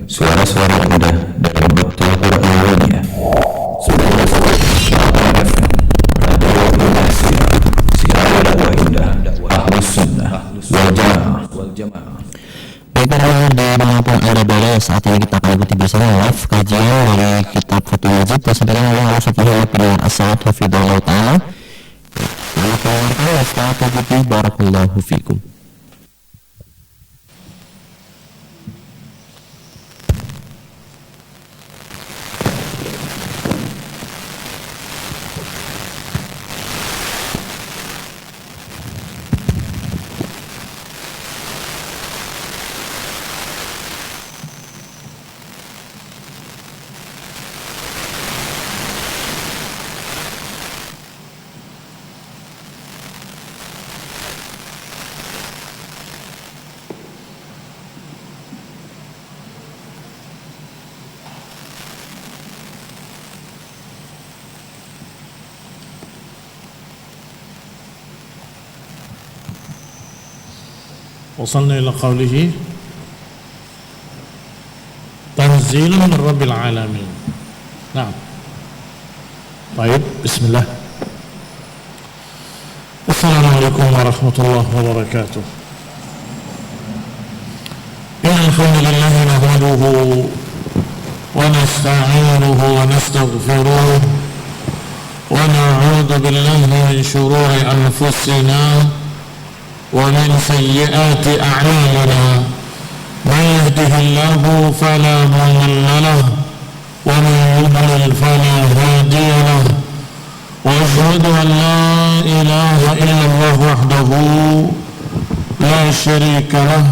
suara-suara indah dari betul Qur'annya. Sudah Syarif Radio Indonesia, siaran dakwah indah, Ahlus Sunnah wal Jamaah. Baiklah, dimanapun Anda berada, saat ini kita akan ikuti bersama live kajian dari kitab Fathul Majid disampaikan oleh Allah Subhanahu wa taala as-Sa'ad hafizahullah taala. Lalu keluarkan Ustaz barakallahu fikum. وصلنا إلى قوله تنزيل من رب العالمين. نعم. طيب، بسم الله. السلام عليكم ورحمة الله وبركاته. إن الحمد لله نحمده ونستعينه ونستغفره ونعوذ بالله من شرور أنفسنا ومن سيئات أعمالنا، من يهده الله فلا مضل له ومن يضلل فلا هادي له، وأشهد أن لا إله إلا الله وحده لا شريك له،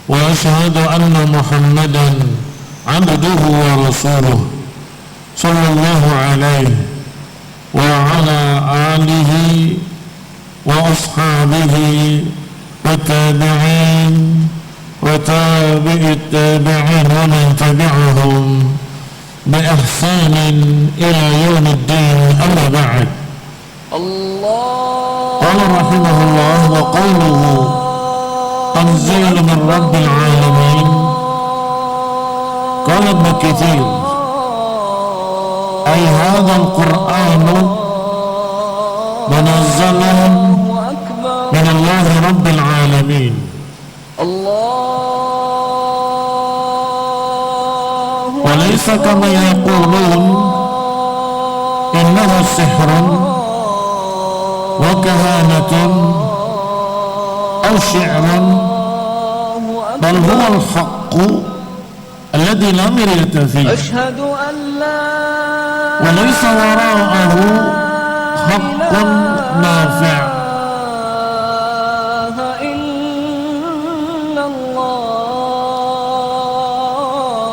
وأشهد أن محمدا عبده ورسوله صلى الله عليه وعلى آله وأصحابه والتابعين وتابع التابعين ومن تبعهم بإحسان إلى يوم الدين. أما بعد، قال رحمه الله وقوله تنزيل من رب العالمين. قال ابن كثير أي هذا القرآن منزل من الله رب العالمين. وليس كما يقولون إنه سحر وكهانة أو شعر، بل هو الحق الذي لا مرية فيه، وليس وراءه حق نافع.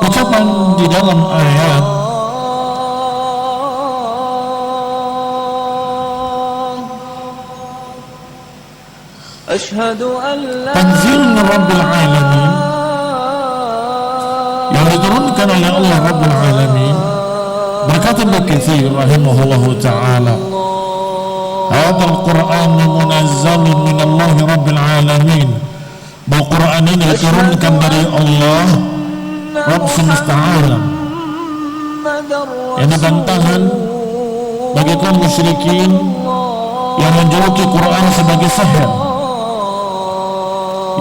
Ucapan di dalam ayat Tanzil min Rabbil Alamin yang diturunkan oleh Allah Rabbul Alamin, berkata Ibnu Katsir rahimahullahu taala, hadzal Qur'an munazzalun min Allah Rabbil Alamin, bahwa Quran ini diturunkan dari Allah Rabb semesta alam. Ini bantahan bagi kaum musyrikin yang menjuluki Quran sebagai sihir,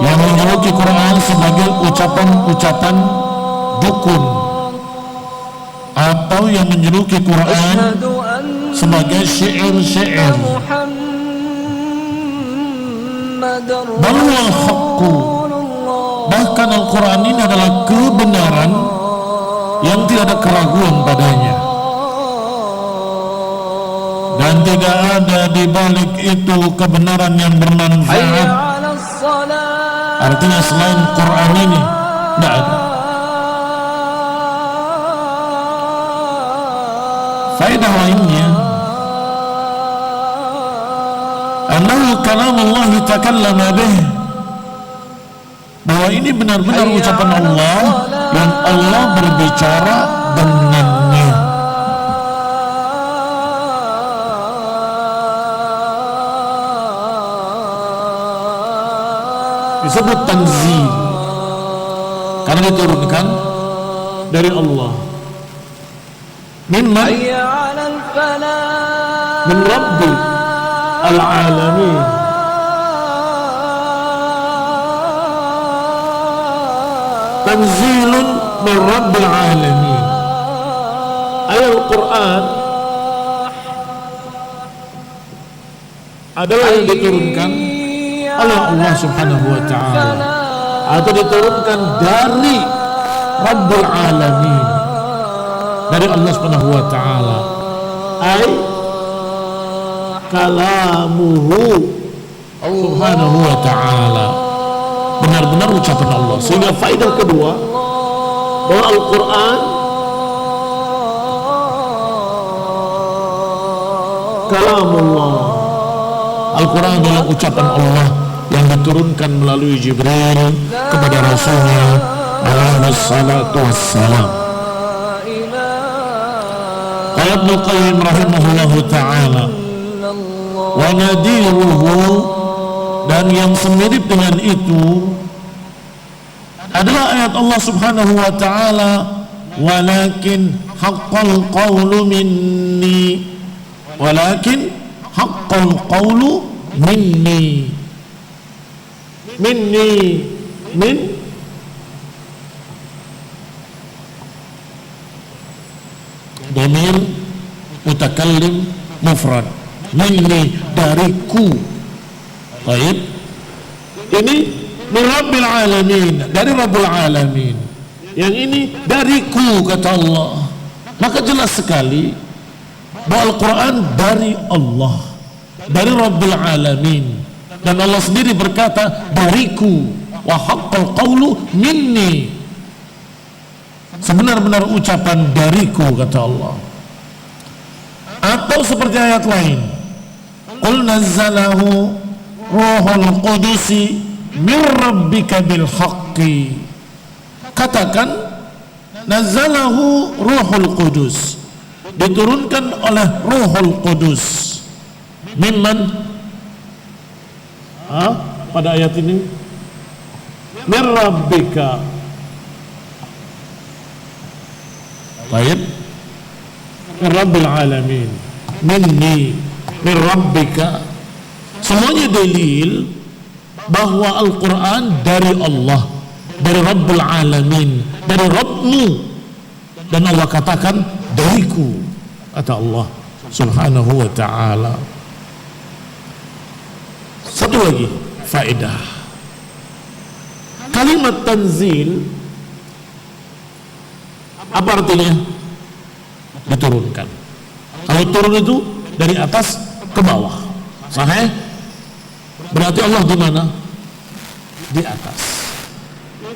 yang menjuluki Quran sebagai ucapan-ucapan dukun, atau yang menjuluki Quran sebagai syair-syair. Bahwa haqqu, bahkan Al-Quran ini adalah kebenaran yang tidak ada keraguan padanya, dan tidak ada di balik itu kebenaran yang bermanfaat. Artinya selain Quran ini tidak ada. Faedah lainnya, annahu kalam Allah takallama bih, bahwa ini benar-benar ucapan Allah yang Allah berbicara dengannya. disebut tanzil karena diturunkan dari Allah. Mimman min Rabbil Alamin. Tanzilun min Rabbil Alamin. Ayat Al-Quran adalah yang diturunkan oleh Allah Subhanahu wa ta'ala, atau diturunkan dari Rabbul Alamin, dari Allah Subhanahu wa ta'ala, ay kalamuhu Subhanahu wa ta'ala, benar-benar ucapan Allah. Sehingga faedah kedua bahwa Al-Quran kalamullah, Al-Quran adalah ucapan Allah yang diturunkan melalui Jibril kepada Rasulnya alaihi salatu wassalam. Qala Ibnu Qayyim rahimahullahu ta'ala, wa nadiruhu, dan yang semirip dengan itu adalah ayat Allah Subhanahu wa ta'ala, walakin haqqal qawlu minni, walakin haqqal qawlu minni. Minni, min dhamir mutakallim mufrad, minni dariku. Baik, ini min Rabbil Alamin, dari Rabbul Alamin. Yang ini dariku, kata Allah. Maka jelas sekali bahwa Al-Quran dari Allah, dari Rabbul Alamin. Dan Allah sendiri berkata dariku, wa haqqal qawlu minni, sebenar-benar ucapan dariku, kata Allah. Atau seperti ayat lain, qul nazzalahu ruhul qudusi min rabbika bil haqqi, katakan nazzalahu ruhul qudus, diturunkan oleh Ruhul Qudus. Mimman, pada ayat ini min rabbika. Baik, min Rabbil Alamin, minni, min rabbika. Semuanya dalil bahwa Al-Quran dari Allah, dari Rabbul Alamin, dari Rabbmu. Dan Allah katakan dariku, kata Allah Subhanahu wa ta'ala. Satu lagi faedah, kalimat tanzil apa artinya? Diturunkan. Kalau turun itu dari atas ke bawah, sahih? Berarti Allah di mana? Di atas.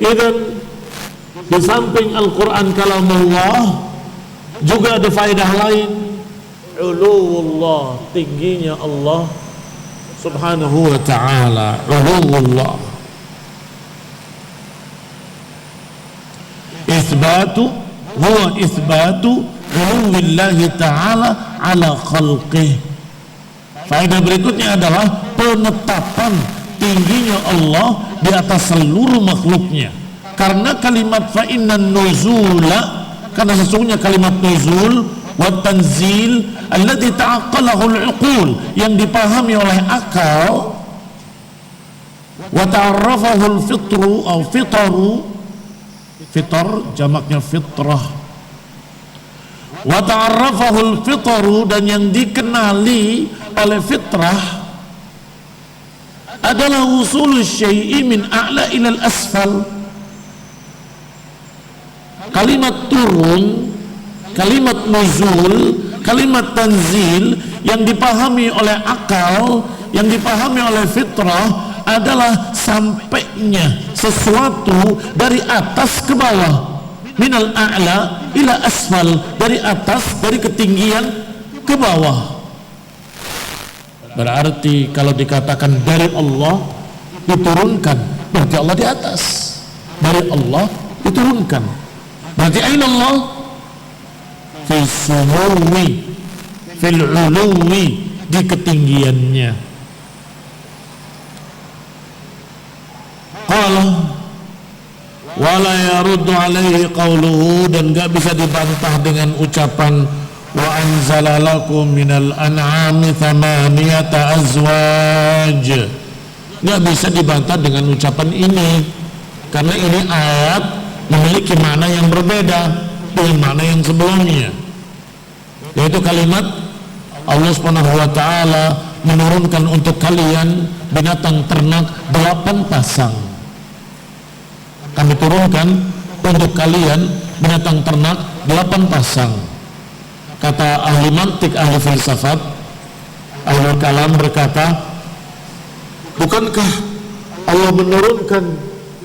Dan di samping Al-Quran kalamullah juga ada faedah lain, uluwullah, tingginya Allah Subhanahu wa ta'ala. Uluwullah, isbatu, huwa isbatu uluwillahi ta'ala ala khalqih. Faedah berikutnya adalah penetapan tingginya Allah di atas seluruh makhluknya. Karena kalimat fa'innan nuzula, karena sesungguhnya kalimat nuzul wa tanzil alladhi ta'aqqalahu al-uqul, yang dipahami oleh akal, wa ta'arrafahu al-fitru atau fitaru, fitar jamaknya fitrah, wa ta'arrafahu al-fitaru, dan yang dikenali oleh fitrah adalah usul syai'i min a'la ila al-asfal. Kalimat turun, kalimat nuzul, kalimat tanzil yang dipahami oleh akal, yang dipahami oleh fitrah adalah sampainya sesuatu dari atas ke bawah, minal a'la ila asfal, dari atas, dari ketinggian ke bawah. Berarti kalau dikatakan dari Allah diturunkan, berarti Allah di atas. Dari Allah diturunkan, berarti aina Allah? Fil sumuwi, fil uluwi, di ketinggiannya. Qala wala yaruddu alaihi qawluhu, dan gak bisa dibantah dengan ucapan wa anzala lakum minal an'ami thamaniyata azwaj. Gak bisa dibantah dengan ucapan ini, karena ini ayat memiliki makna yang berbeda dengan makna yang sebelumnya, yaitu kalimat Allah Subhanahu wa ta'ala menurunkan untuk kalian binatang ternak 8 pasang. Kami turunkan untuk kalian binatang ternak 8 pasang. Kata ahli mantik, ahli filsafat, ahli kalam berkata, bukankah Allah menurunkan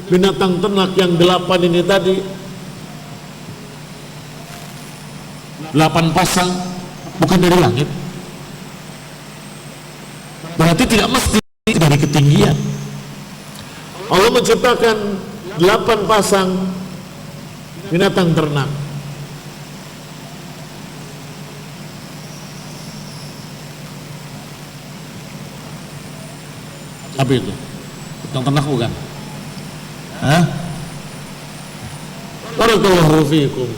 binatang ternak yang 8 ini tadi, 8 pasang, bukan dari langit? Berarti tidak mesti dari ketinggian. Allah menciptakan 8 pasang binatang ternak. Apa itu? Binatang ternak bukan? Hah? Barakallahu fiikum.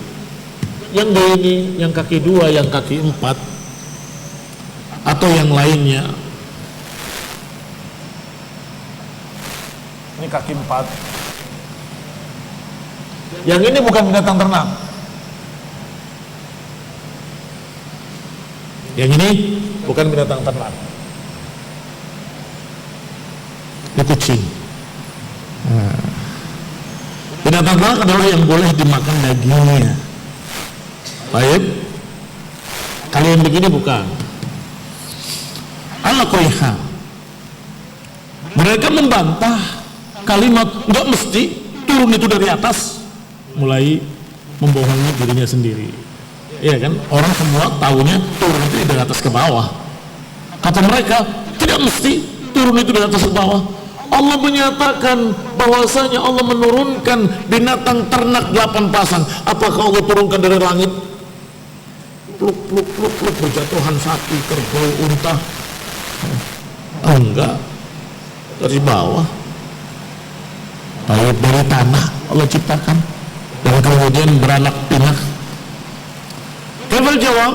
Yang ini, yang kaki 2, yang kaki 4, atau yang lainnya. Ini kaki 4. Yang ini bukan binatang ternak. Yang ini bukan binatang ternak. Ini kucing. Binatang ternak adalah yang boleh dimakan dagingnya. Baik. Kalau yang begini bukan. Ala kulli hal, mereka membantah kalimat nggak mesti turun itu dari atas, mulai membohongi dirinya sendiri. Iya kan? Orang semua tahunya turun itu dari atas ke bawah. Kata mereka tidak mesti turun itu dari atas ke bawah. Allah menyatakan bahwasanya Allah menurunkan binatang ternak 8 pasang. Apakah Allah turunkan dari langit? Pluk pluk pluk pluk, berjatuhan sapi, kerbau, unta. Oh, enggak, dari bawah. Baik, dari tanah Allah ciptakan, dan kemudian beranak pinak. Kafal jawab,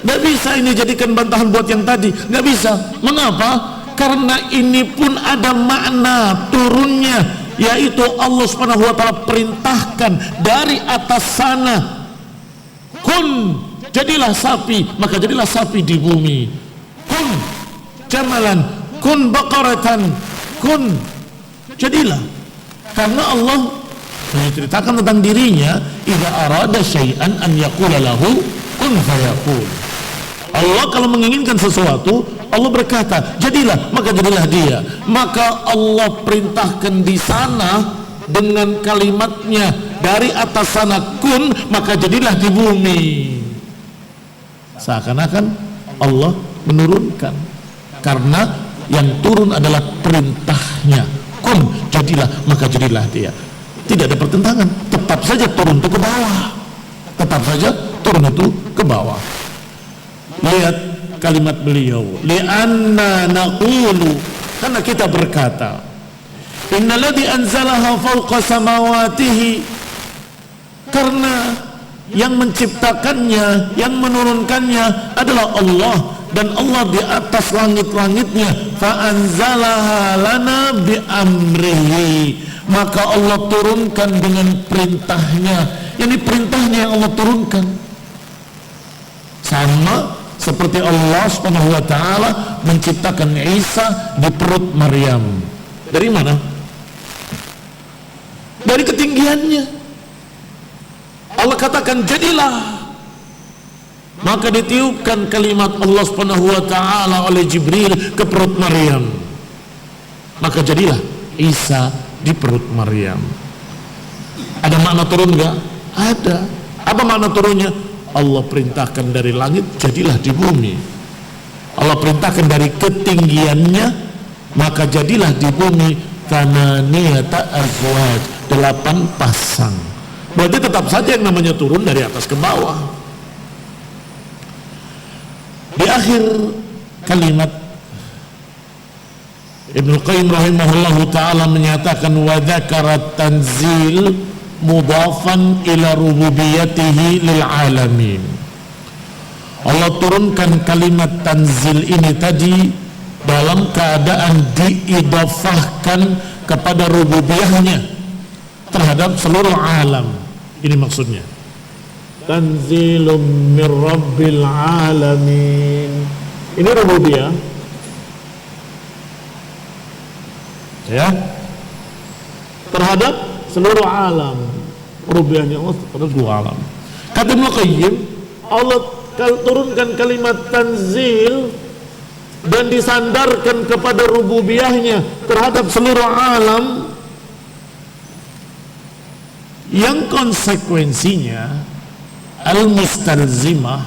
nggak bisa ini jadikan bantahan buat yang tadi, nggak bisa. Mengapa? Karena ini pun ada makna turunnya, yaitu Allah Subhanahu wa ta'ala perintahkan dari atas sana, kun, jadilah sapi, maka jadilah sapi di bumi. Kun jamalan, kun baqaratan, kun, jadilah. Karena Allah menceritakan tentang dirinya, idza arada syai'an an yaqula lahu kun fayakun. Allah kalau menginginkan sesuatu, Allah berkata jadilah, maka jadilah dia. Maka Allah perintahkan di sana dengan kalimatnya dari atas sana kun, maka jadilah di bumi. Seakan-akan Allah menurunkan, karena yang turun adalah perintahnya, kun, jadilah, maka jadilah dia. Tidak ada pertentangan, tetap saja turun itu ke bawah, tetap saja turun itu ke bawah. Lihat kalimat beliau, li'anna naqulu, karena kita berkata, innalladzi anzalaha fawqa samawatihi, karena yang menciptakannya, yang menurunkannya adalah Allah, dan Allah di atas langit-langitnya. Fa'anzalaha lana bi'amrihi, maka Allah turunkan dengan perintahnya. Ini perintahnya yang Allah turunkan, sama seperti Allah Subhanahu wa ta'ala menciptakan Isa di perut Maryam. Dari mana? Dari ketinggiannya. Allah katakan jadilah, maka ditiupkan kalimat Allah Subhanahu wa ta'ala oleh Jibril ke perut Maryam, maka jadilah Isa di perut Maryam. Ada makna turun enggak? Ada. Apa makna turunnya? Allah perintahkan dari langit, jadilah di bumi. Allah perintahkan dari ketinggiannya, maka jadilah di bumi. Thamaniyata azwaj, 8 pasang. Berarti tetap saja yang namanya turun dari atas ke bawah. Di akhir kalimat Ibnu Qayyim rahimahullahu ta'ala menyatakan wa dzakara tanzil mudhafan ila rububiyatihi lil alamin. Allah turunkan kalimat tanzil ini tadi dalam keadaan diidafahkan kepada rububiyahnya terhadap seluruh alam. Ini maksudnya tanzilum mir rabbil alamin. Ini rububiyah ya terhadap seluruh alam, rububiyahnya Allah terhadap seluruh alam. Kata Ibnu Qayyim, Allah turunkan kalimat tanzil dan disandarkan kepada rububiyahnya terhadap seluruh alam, yang konsekuensinya al-mustalzimah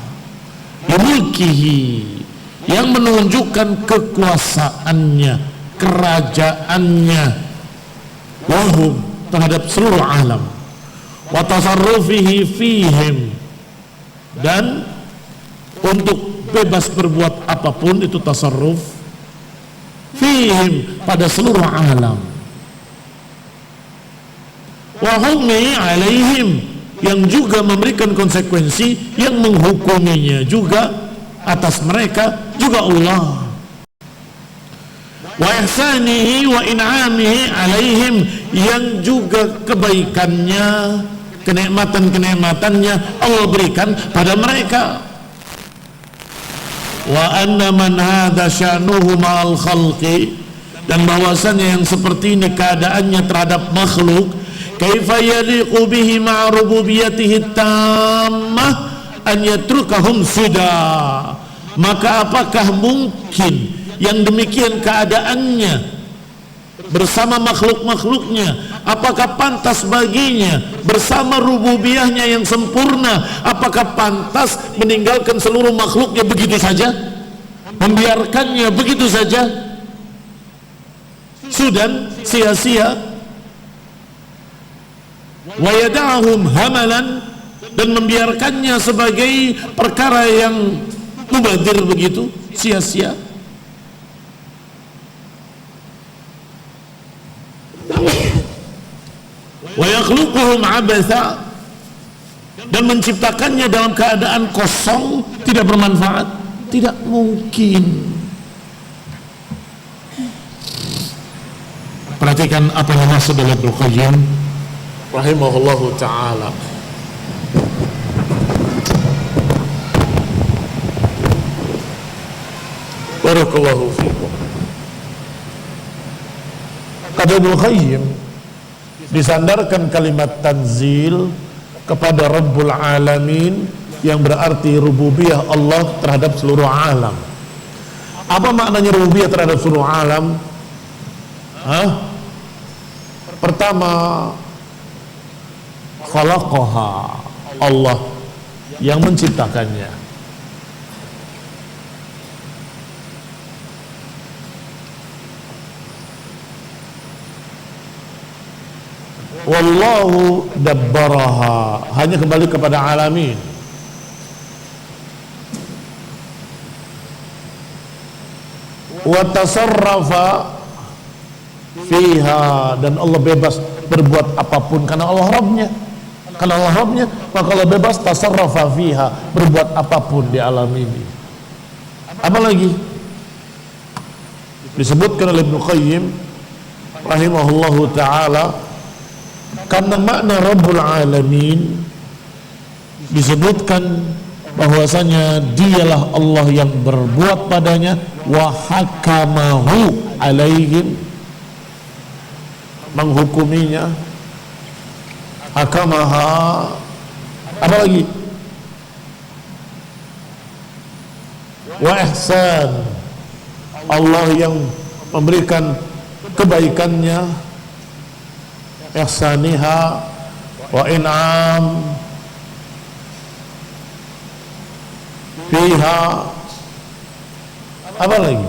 mulkihi, yang menunjukkan kekuasaannya, kerajaannya, wahum, terhadap seluruh alam, wa tasarrufihi fihim, dan untuk bebas berbuat apapun itu tasarruf, fihim, pada seluruh alam, wa hukmi alaihim, yang juga memberikan konsekuensi, yang menghukuminya juga atas mereka juga Allah, wa ihsanihi wa in'amihi alaihim, yang juga kebaikannya, kenikmatan-kenikmatannya Allah berikan pada mereka. Wa anna man hadha sya'nuhu ma'al khalqi, dan bahwasannya yang seperti ini keadaannya terhadap makhluk, kaifa yaliqu bihi ma'a rububiyatihi tammah an yatrukahum suda, maka apakah mungkin yang demikian keadaannya bersama makhluk-makhluknya, apakah pantas baginya bersama rububiyahnya yang sempurna, apakah pantas meninggalkan seluruh makhluknya begitu saja, membiarkannya begitu saja sudan, sia-sia, wa yada'ahum hamalan, dan membiarkannya sebagai perkara yang mubadir begitu, sia-sia. Wa yakhluquhum abatha, dan menciptakannya dalam keadaan kosong, tidak bermanfaat, tidak mungkin. Perhatikan apa yang dimaksud oleh Ibnu Qayyim rahimahullahu ta'ala. Barakallahu fikum. Kata Ibnu Qayyim, disandarkan kalimat tanzil kepada Rabbul Alamin, yang berarti rububiyah Allah terhadap seluruh alam. Apa maknanya rububiyah terhadap seluruh alam? Pertama, khalaqaha, Allah yang menciptakannya. Wallahu dabbaraha, hanya kembali kepada alamin. Wa tasarrafa fiha, dan Allah bebas berbuat apapun karena Allah Rabbnya. Karena Allah Rabbnya, maka Allah bebas tasarrafa fiha, berbuat apapun di alam ini. Apa lagi? Disebutkan oleh Ibnu Qayyim rahimahullahu ta'ala, karena makna Rabbul Alamin disebutkan bahwasanya dialah Allah yang berbuat padanya, wa hakamahu alaihim, menghukuminya, hakamaha, apa lagi? Wa ihsan, Allah yang memberikan kebaikannya, ihsaniha, wa in'am fiha, apa lagi?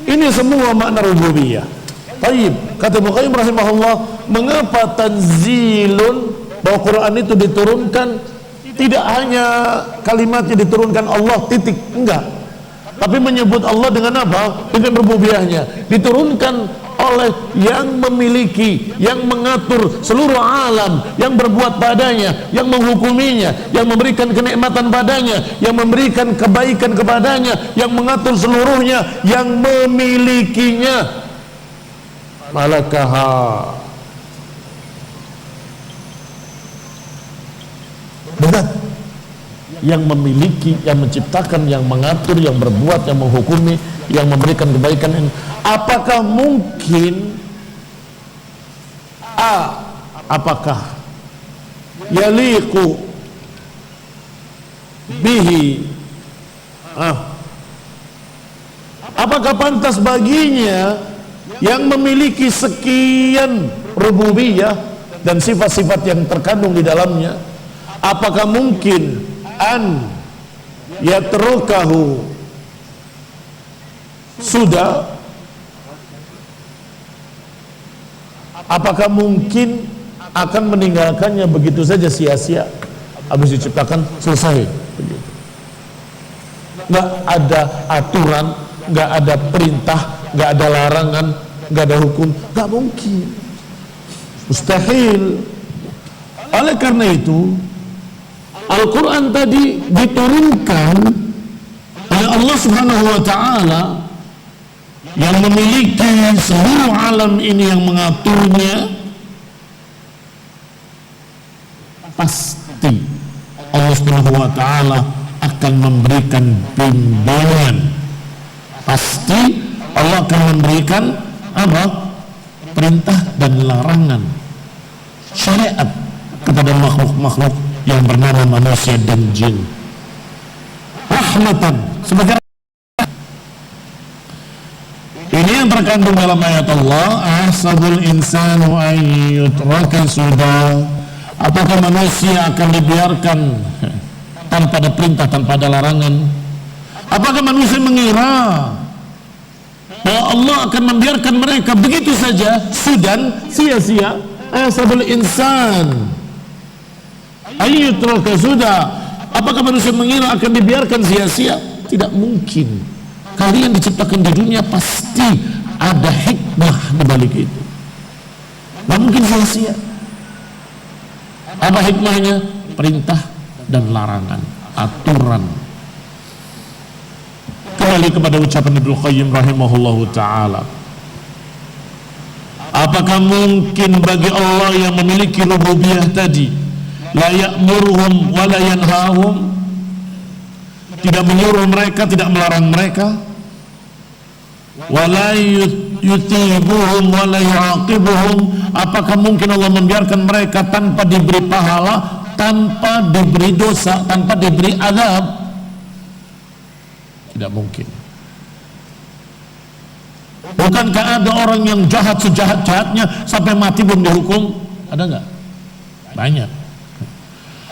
Ini semua makna rububiyah. Taib, kata Ibnu Qayyim rahimahullah, mengapa tanzilun, bahwa Quran itu diturunkan tidak hanya kalimatnya diturunkan Allah titik, enggak, tapi menyebut Allah dengan apa? Dengan rububiyahnya. Diturunkan oleh yang memiliki, yang mengatur seluruh alam, yang berbuat padanya, yang menghukuminya, yang memberikan kenikmatan padanya, yang memberikan kebaikan kepadanya, yang mengatur seluruhnya, yang memilikinya. Malakaha, benar, yang memiliki, yang menciptakan, yang mengatur, yang berbuat, yang menghukumi, yang memberikan kebaikan. Apakah mungkin apakah yaliqu bihi, apakah pantas baginya yang memiliki sekian rububiyah dan sifat-sifat yang terkandung di dalamnya, apakah mungkin an yatrukahu sudah, apakah mungkin akan meninggalkannya begitu saja sia-sia, habis diciptakan selesai begitu. Nggak ada aturan, nggak ada perintah, nggak ada larangan, nggak ada hukum, nggak mungkin, mustahil. Oleh karena itu Al-Quran tadi diturunkan oleh Allah Subhanahu wa Ta'ala yang memiliki seluruh alam ini, yang mengaturnya. Pasti Allah Subhanahu wa Ta'ala akan memberikan bimbingan, pasti Allah akan memberikan apa? Perintah dan larangan, syariat kepada makhluk-makhluk yang bernama manusia dan jin. Rahmatan, sebagai ini yang terkandung dalam ayat Allah, ahsabul insanu an yutraka suda. Apakah manusia akan dibiarkan tanpa ada perintah, tanpa ada larangan? Apakah manusia mengira bahwa Allah akan membiarkan mereka begitu saja sudan, sia-sia? Ahsabul insan an yutraka suda. Apakah manusia mengira akan dibiarkan sia-sia? Tidak mungkin. Kalian diciptakan di dunia pasti ada hikmah di balik itu. Tidak mungkin sia-sia. Apa hikmahnya? Perintah dan larangan, aturan. Kembali kepada ucapan Ibnu Qayyim rahimahullahu ta'ala, apakah mungkin bagi Allah yang memiliki rububiyah tadi, la ya'muruhum wa la yanhahum, tidak menyuruh mereka, tidak melarang mereka, wala yutibuhum wala yuaqibuhum, apakah mungkin Allah membiarkan mereka tanpa diberi pahala, tanpa diberi dosa, tanpa diberi azab? Tidak mungkin. Bukankah ada orang yang jahat sejahat-jahatnya sampai mati belum dihukum? Ada nggak? Banyak.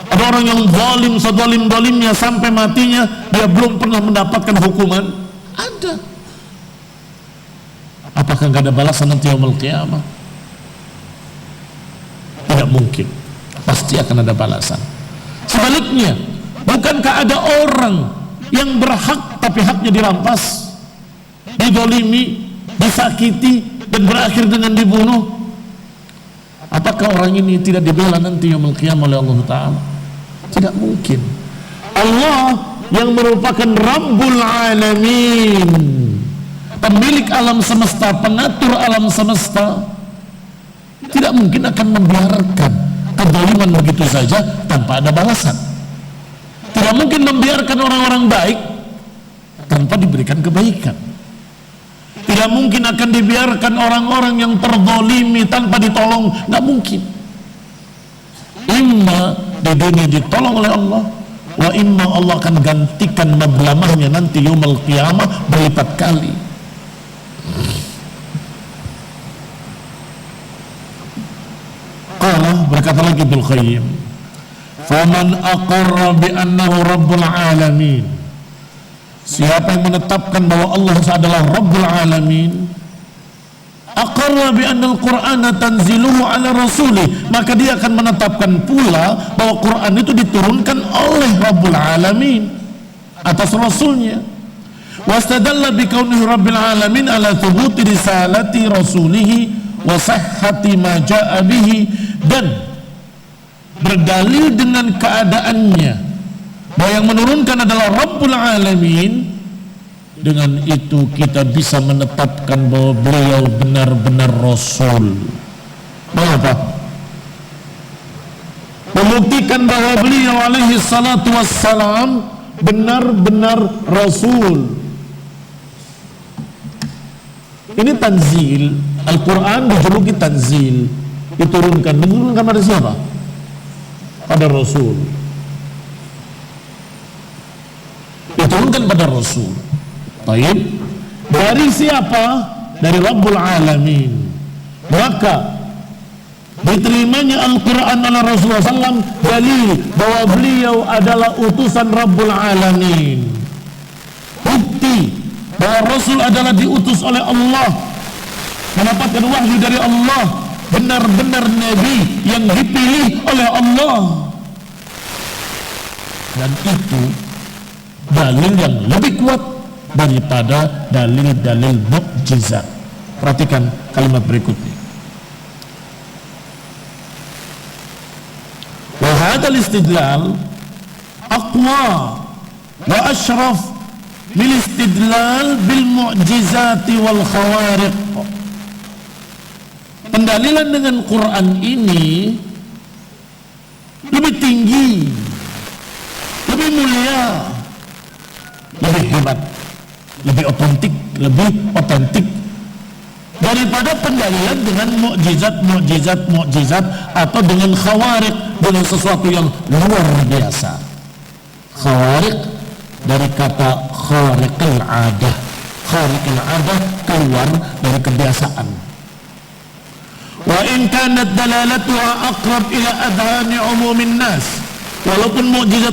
Ada orang yang zalim sezalim-zalimnya sampai matinya dia belum pernah mendapatkan hukuman? Ada. Apakah nggak ada balasan nanti yaumul qiyamah? Tidak mungkin. Pasti akan ada balasan. Sebaliknya, bukankah ada orang yang berhak tapi haknya dirampas, didolimi, disakiti, dan berakhir dengan dibunuh? Apakah orang ini tidak dibela nanti yaumul qiyamah oleh Allah Ta'ala? Tidak mungkin. Allah yang merupakan Rabbul Alamin, pemilik alam semesta, pengatur alam semesta, tidak mungkin akan membiarkan kezaliman begitu saja tanpa ada balasan. Tidak mungkin membiarkan orang-orang baik tanpa diberikan kebaikan. Tidak mungkin akan dibiarkan orang-orang yang terzalimi tanpa ditolong. Nggak mungkin. Imma di dunia ditolong oleh Allah, wa imma Allah akan gantikan mablamahnya nanti yaumul qiyamah berlipat kali. Berkata lagi Ibnu Qayyim, faman aqarra bi annahu rabbul alamin, siapa yang menetapkan bahwa Allah adalah Rabbul Alamin, aqarra bi anna al-Qur'ana tanziluhu ala rasulih, maka dia akan menetapkan pula bahwa Quran itu diturunkan oleh Rabbul Alamin atas Rasulnya. wastadalla bi kaunihi rabbil alamin ala thubuti risalati rasulih wa sihhati ma jaa bihi, dan berdalil dengan keadaannya bahwa yang menurunkan adalah Rabbul Alamin. Dengan itu kita bisa menetapkan bahwa beliau benar-benar Rasul. Mengapa? Membuktikan bahwa beliau alaihi salatu wassalam benar-benar Rasul. Ini tanzil. Al-Quran dijuluki tanzil. Diturunkan pada siapa? Pada Rasul. Diturunkan pada Rasul. Baik. Dari siapa? Dari Rabbul Alamin. Maka diterimanya Al-Quran oleh Rasulullah SAW dalil bahwa beliau adalah utusan Rabbul Alamin. Bukti bahwa Rasul adalah diutus oleh Allah, mendapatkan wahyu dari Allah, benar-benar Nabi yang dipilih oleh Allah. Dan itu dalil yang lebih kuat daripada dalil-dalil mukjizat. Perhatikan kalimat berikutnya. Wa hadzal istidlal aqwa wa ashraf min istidlal bil mu'jizati wal khawariq. Pendalilan dengan Quran ini lebih tinggi, lebih mulia, lebih hebat, lebih otentik daripada pendalilan dengan mukjizat atau dengan khawariq, dengan sesuatu yang luar biasa. Khawariq dari kata khariqul adah. Khariqul adah keluar dari kebiasaan. Wa in kanat dalalatuha aqrab ila adhani umumin nas. Walaupun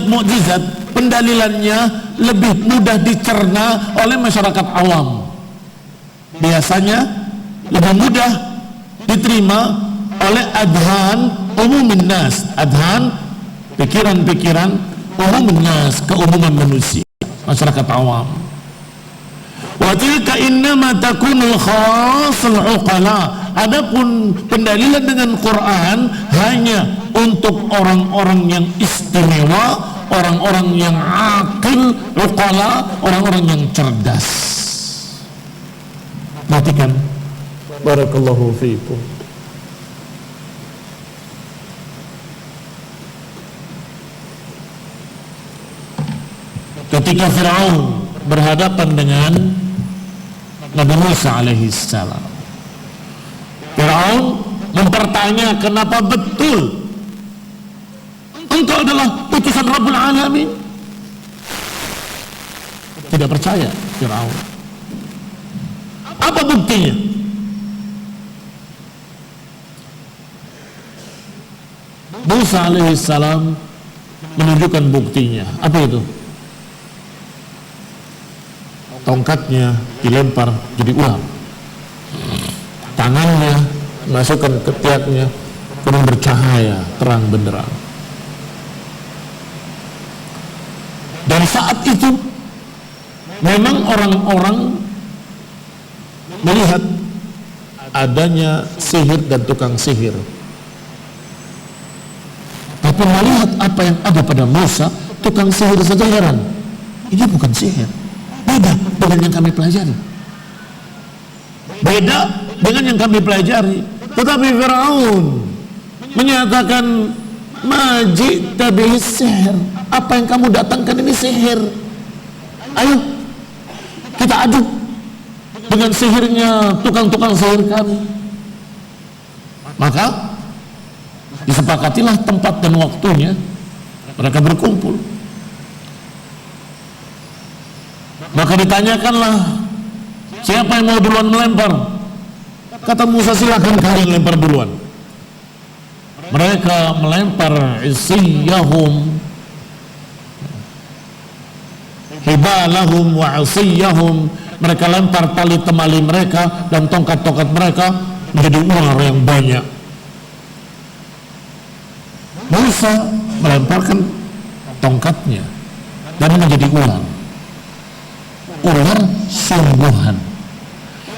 mukjizat pendalilannya lebih mudah dicerna oleh masyarakat awam, biasanya lebih mudah diterima oleh adhan umumin nas. Adhan, pikiran-pikiran umumin nas, keumuman manusia, masyarakat awam. Wa tilka innama takunul khasul uqala. Adapun pendalilan dengan Quran hanya untuk orang-orang yang istimewa, orang-orang yang akil, uqala, orang-orang yang cerdas. Perhatikan. Barakallahu fiikum. Ketika Fir'aun berhadapan dengan Nabi Musa alaihi salam, Fir'aun mempertanya, kenapa betul engkau adalah utusan Rabbul Alamin? Tidak percaya Fir'aun. Apa buktinya? Musa alaihi salam menunjukkan buktinya. Apa itu? Tongkatnya dilempar jadi ular, tangannya masukkan ke tiaknya, kemudian bercahaya terang benderang. Dan saat itu memang orang-orang melihat adanya sihir dan tukang sihir, tapi melihat apa yang ada pada Musa, tukang sihir saja heran. Ini bukan sihir, beda dengan yang kami pelajari. Beda dengan yang kami pelajari. Tetapi Fir'aun menyatakan, majita bihi sihir, apa yang kamu datangkan ini sihir. Ayo kita adu dengan sihirnya tukang-tukang sihir kami. Maka disepakatilah tempat dan waktunya mereka berkumpul. Maka ditanyakanlah, siapa yang mau duluan melempar? Kata Musa, silakan kalian lempar duluan. Mereka melempar isiyahum, hibalahum wa isiyahum. Mereka lempar tali temali mereka dan tongkat-tongkat mereka menjadi ular yang banyak. Musa melemparkan tongkatnya dan menjadi ular. ular sungguhan.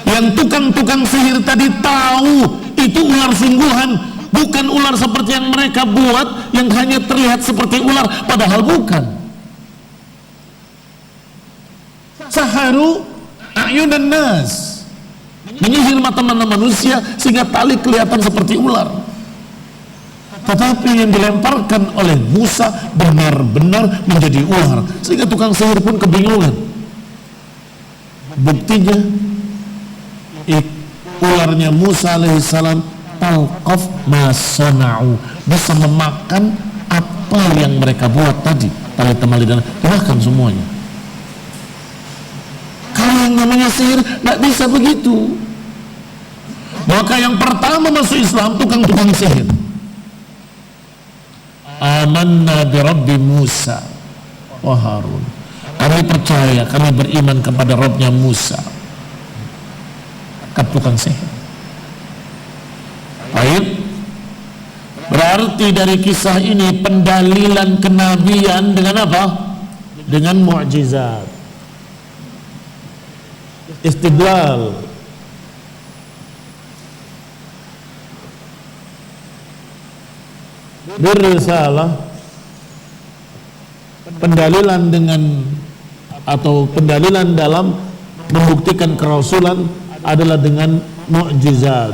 Yang tukang-tukang sihir tadi tahu itu ular sungguhan, bukan ular seperti yang mereka buat yang hanya terlihat seperti ular, padahal bukan. Saharu ayunan nas, menyihir mata-mata manusia sehingga tali kelihatan seperti ular. Tetapi yang dilemparkan oleh Musa benar-benar menjadi ular, sehingga tukang sihir pun kebingungan. Buktinya ularnya Musa alaihissalam talqaf ma sana'u, bisa memakan apa yang mereka buat tadi, tali temali dan dimakan semuanya. Kalau yang namanya sihir tidak bisa begitu. Maka yang pertama masuk Islam tukang-tukang sihir. Amanna bi Rabbi Musa wa Harun, kami percaya, kami beriman kepada Rabbnya Musa. Tukang sihir. Baik, berarti dari kisah ini pendalilan kenabian dengan apa? Dengan mukjizat, istidlal. Bersalah, pendalilan dengan atau pendalilan dalam membuktikan kerasulan adalah dengan mukjizat.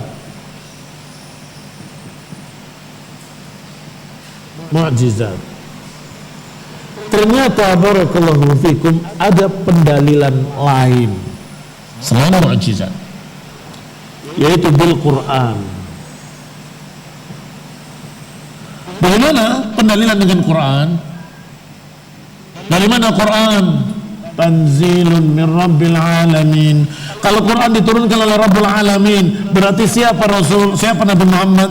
Mukjizat. Ternyata barakallahu fikum ada pendalilan lain selain mukjizat, yaitu bil Quran. Bagaimana pendalilan dengan Quran? Dari mana Quran? Tanzilun min Rabbil Alamin. Kalau Quran diturunkan oleh Rabbul Alamin, berarti siapa Rasul? Siapa Nabi Muhammad?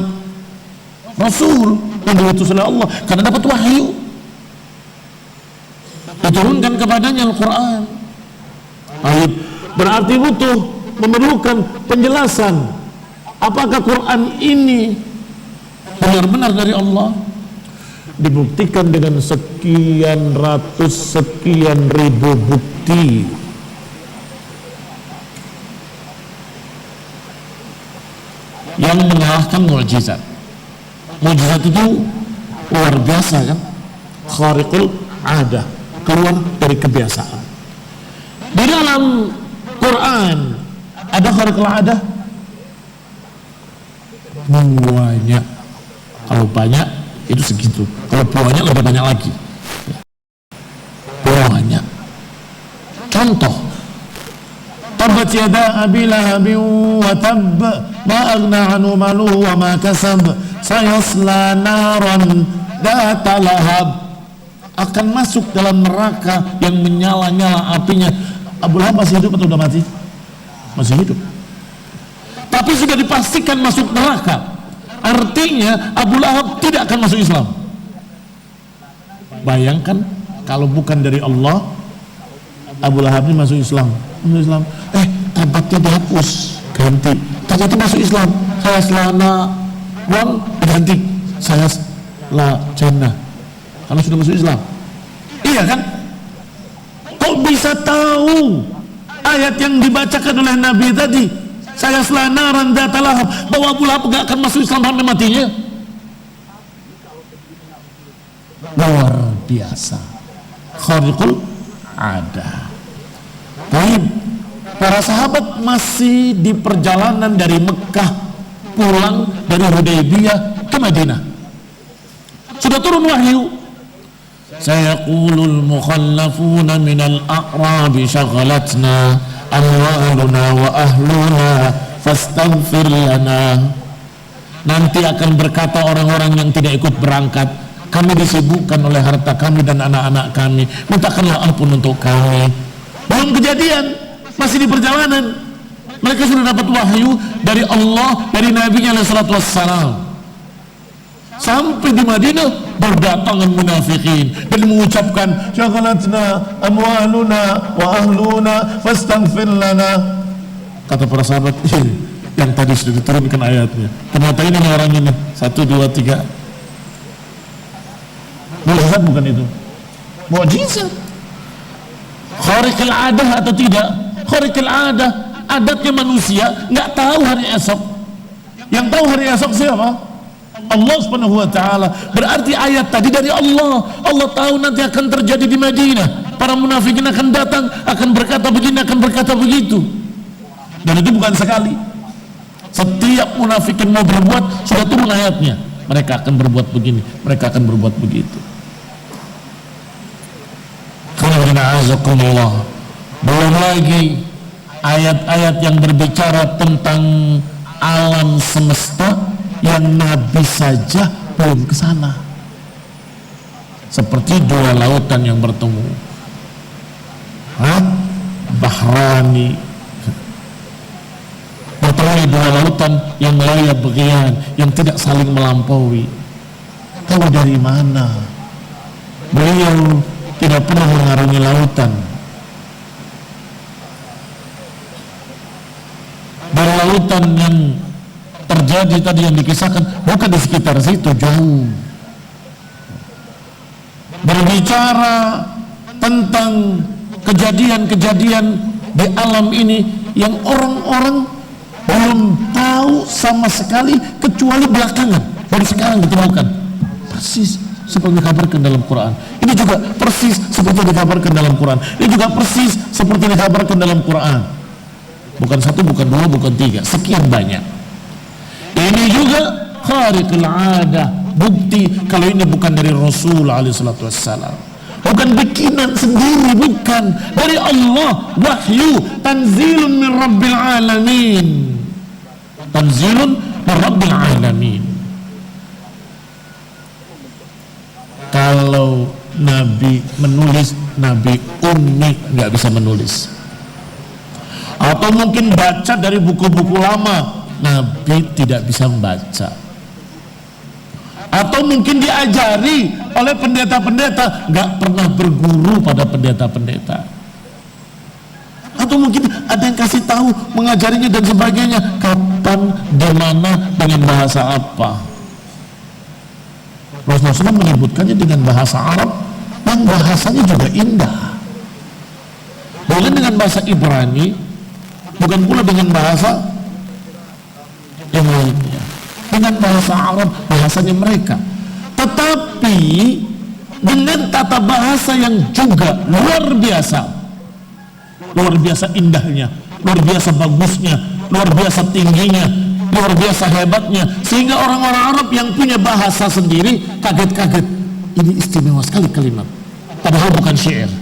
Rasul yang diutus oleh Allah, karena dapat wahyu. Diturunkan kepadanya Al-Quran. Berarti memerlukan penjelasan. Apakah Quran ini benar-benar dari Allah? Dibuktikan dengan sekian ratus, sekian ribu bukti. Yang mengalahkan mukjizat. Mukjizat itu luar biasa kan? Khariqul adah, keluar dari kebiasaan. Di dalam Quran ada khariqul adah? Banyak. Kalau banyak itu segitu, kalau banyak lebih banyak lagi. Banyak. Contoh, tabat yada abi lahabin wa tabb ma aghna anhu maluhu wa ma kasab sayasla naran data lahab, akan masuk dalam neraka yang menyala-nyala apinya. Abu Lahab masih hidup atau sudah mati? Masih hidup, tapi sudah dipastikan masuk neraka. Artinya Abu Lahab tidak akan masuk Islam. Bayangkan kalau bukan dari Allah, Abu Lahab ini masuk Islam. Tabatnya dihapus, ganti. Ternyata masuk Islam. Saya selana wang ganti. Saya la jannah. Karena sudah masuk Islam. Iya kan? Kok bisa tahu ayat yang dibacakan oleh Nabi tadi? Saya selanaran data lahab, bahwa Abu Lahab gak akan masuk Islam sampai matinya. Luar biasa. Khariqul ada. Baik, para sahabat masih di perjalanan dari Mekah pulang dari Hudaybiyah ke Madinah. Sudah turun wahyu. Sayaqulul mukhallafuna minal a'rabi syaghalatna amwaluna wa ahluna fastaghfir lana. Nanti akan berkata orang-orang yang tidak ikut berangkat, kami disibukkan oleh harta kami dan anak-anak kami, mintakanlah ampun untuk kami. Belum kejadian, masih di perjalanan. Mereka sudah dapat wahyu dari Allah, dari Nabi-Nya sallallahu alaihi wasallam. Sampai di Madinah berdatangan munafikin dan mengucapkan syaghalatna amwaluna wa ahluna fastaghfir lana. Kata para sahabat, yang tadi sudah diturunkan ayatnya, ternyata ini orang ini 1, 2, 3. Melihat bukan itu mukjizat. khariqil adah atau tidak? Khariqil adah, adatnya manusia nggak tahu hari esok. Yang tahu hari esok siapa? Allah Subhanahu wa ta'ala. Berarti ayat tadi dari Allah. Allah tahu nanti akan terjadi di Madinah. Para munafikin akan datang, akan berkata begini, akan berkata begitu. Dan itu bukan sekali. Setiap munafikin mau berbuat, sudah turun ayatnya. Mereka akan berbuat begini, mereka akan berbuat begitu. Belum lagi ayat-ayat yang berbicara tentang alam semesta yang Nabi saja belum ke sana. Seperti dua lautan yang bertemu. Bahrani, bertemu dua lautan yang layak bagian, yang tidak saling melampaui. Tahu dari mana? Beliau tidak pernah mengarungi lautan. Dari lautan yang terjadi tadi yang dikisahkan bukan di sekitar situ, jauh. Berbicara tentang kejadian-kejadian di alam ini yang orang-orang belum tahu sama sekali kecuali belakangan, baru sekarang ditemukan. Persis seperti dikabarkan dalam Quran. Ini juga persis seperti dikabarkan dalam Quran. Ini juga persis seperti dikabarkan dalam Quran. Bukan satu, bukan dua, bukan tiga, sekian banyak. Ini juga khariqul adah, bukti kalau ini bukan dari Rasul alaihi salatu wassalam, bukan bikinan sendiri, bukan dari Allah, wahyu, tanzilun min rabbil alamin, tanzilun min rabbil alamin. Kalau Nabi menulis, Nabi ummi nggak bisa menulis, atau mungkin baca dari buku-buku lama, Nabi tidak bisa membaca. Atau mungkin diajari oleh pendeta-pendeta, nggak pernah berguru pada pendeta-pendeta. Atau mungkin ada yang kasih tahu, mengajarinya dan sebagainya, kapan, di mana, dengan bahasa apa. Rasulullah SAW menyebutkannya dengan bahasa Arab yang bahasanya juga indah, bukan dengan bahasa Ibrani, bukan pula dengan bahasa yang lainnya, dengan bahasa Arab, bahasanya mereka, tetapi dengan tata bahasa yang juga luar biasa indahnya, luar biasa bagusnya, luar biasa tingginya, luar biasa hebatnya, sehingga orang-orang Arab yang punya bahasa sendiri kaget-kaget, ini istimewa sekali kalimat, padahal bukan syair,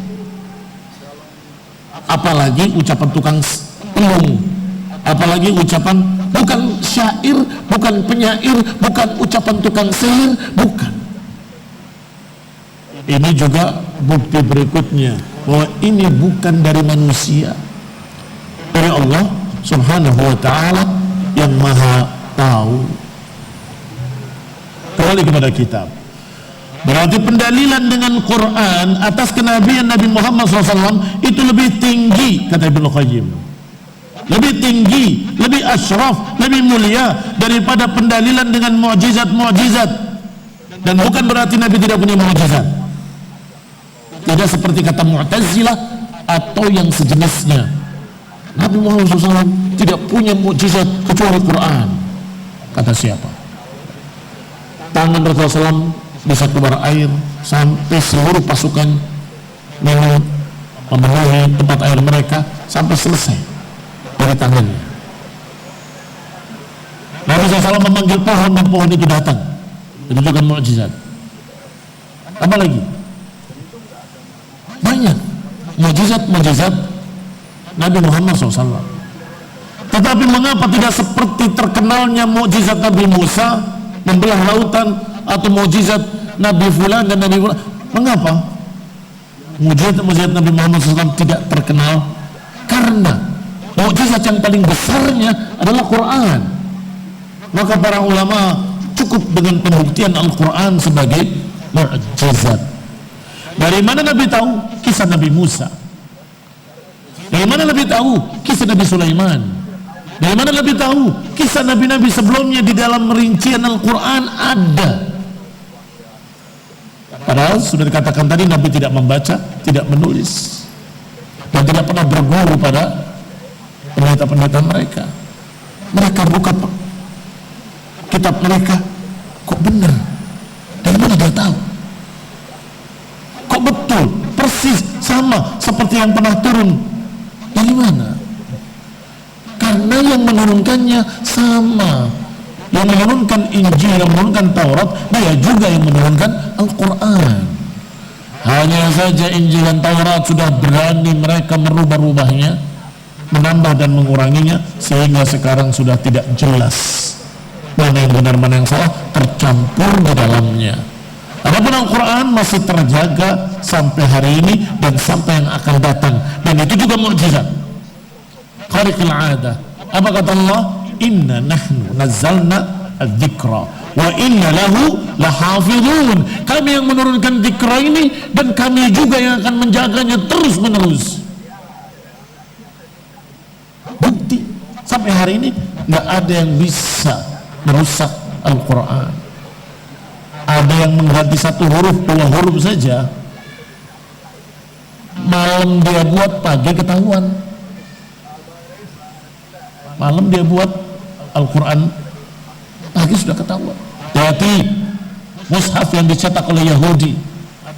apalagi ucapan tukang pelung, apalagi ucapan bukan syair, bukan penyair, bukan ucapan tukang sihir, bukan. Ini juga bukti berikutnya bahwa ini bukan dari manusia, dari Allah Subhanahu wa ta'ala yang maha tahu. Kembali kepada kitab, berarti pendalilan dengan Quran atas kenabian Nabi Muhammad SAW itu lebih tinggi, kata Ibnu Qayyim, lebih tinggi, lebih asyraf, lebih mulia daripada pendalilan dengan mu'jizat-mu'jizat. Dan bukan berarti Nabi tidak punya mu'jizat, tidak seperti kata Mu'tazilah atau yang sejenisnya. Nabi Muhammad SAW tidak punya mu'jizat kecuali Quran. Kata siapa? Tangan Rasulullah SAW bisa keluar air sampai seluruh pasukan minum, memenuhi tempat air mereka sampai selesai dari tangannya. Nabi SAW memanggil pohon dan pohon itu datang. Itu juga mukjizat. Apa lagi? Banyak mukjizat Nabi Muhammad SAW. Tetapi mengapa tidak seperti terkenalnya mukjizat Nabi Musa membelah lautan, atau mukjizat Nabi Fulan dan Nabi Fulan? Mengapa mukjizat Nabi Muhammad SAW tidak terkenal? Karena mukjizat yang paling besarnya adalah Quran. Maka para ulama cukup dengan pembuktian Al-Quran sebagai mukjizat. Dari mana Nabi tahu kisah Nabi Musa? Dari mana Nabi tahu kisah Nabi Sulaiman? Dari mana Nabi tahu kisah Nabi-Nabi sebelumnya di dalam rincian Al-Quran ada? Padahal sudah dikatakan tadi Nabi tidak membaca, tidak menulis. tidak pernah berguru pada pendeta-pendeta mereka. Mereka buka kitab mereka, kok benar? Dari mana dia tahu? Kok betul? Persis sama seperti yang pernah turun. Dari mana? Karena yang menurunkannya sama. Yang menurunkan Injil, yang menurunkan Taurat, dia juga yang menurunkan Al-Quran. Hanya saja Injil dan Taurat sudah berani mereka merubah-rubahnya, menambah dan menguranginya, sehingga sekarang sudah tidak jelas mana yang benar, mana yang salah, tercampur di dalamnya. Adapun Al-Quran masih terjaga sampai hari ini dan sampai yang akan datang, dan itu juga mukjizat khariqul 'adah. Apa kata Allah? Inna nahnu nazzalna adz-dzikra wa inna lahu lahafizun. Kami yang menurunkan dzikra ini dan kami juga yang akan menjaganya terus menerus. Bukti sampai hari ini nggak ada yang bisa merusak Al-Quran. Ada yang mengganti satu huruf, dua huruf saja, malam dia buat, pagi ketahuan. Malam dia buat Al-Quran, pagi sudah ketahuan. Jadi mushaf yang dicetak oleh Yahudi,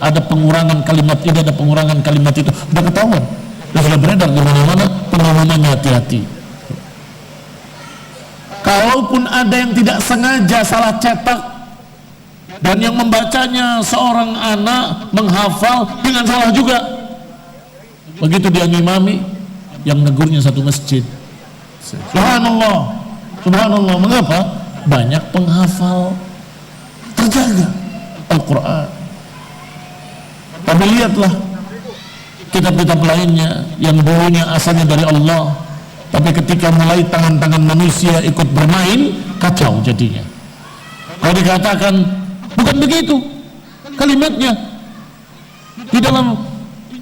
ada pengurangan kalimat ini, ada pengurangan kalimat itu, sudah ketahuan. Dan sudah beredar di mana-mana, pengumumannya hati-hati. Kalaupun ada yang tidak sengaja salah cetak dan yang membacanya seorang anak menghafal dengan salah juga, begitu dia ngimami, yang negurnya satu masjid. Subhanallah, subhanallah. Mengapa? Banyak penghafal, terjaga Al-Quran. Tapi lihatlah kitab-kitab lainnya yang dulunya asalnya dari Allah, tapi ketika mulai tangan-tangan manusia ikut bermain, kacau jadinya. Kalau dikatakan bukan begitu kalimatnya di dalam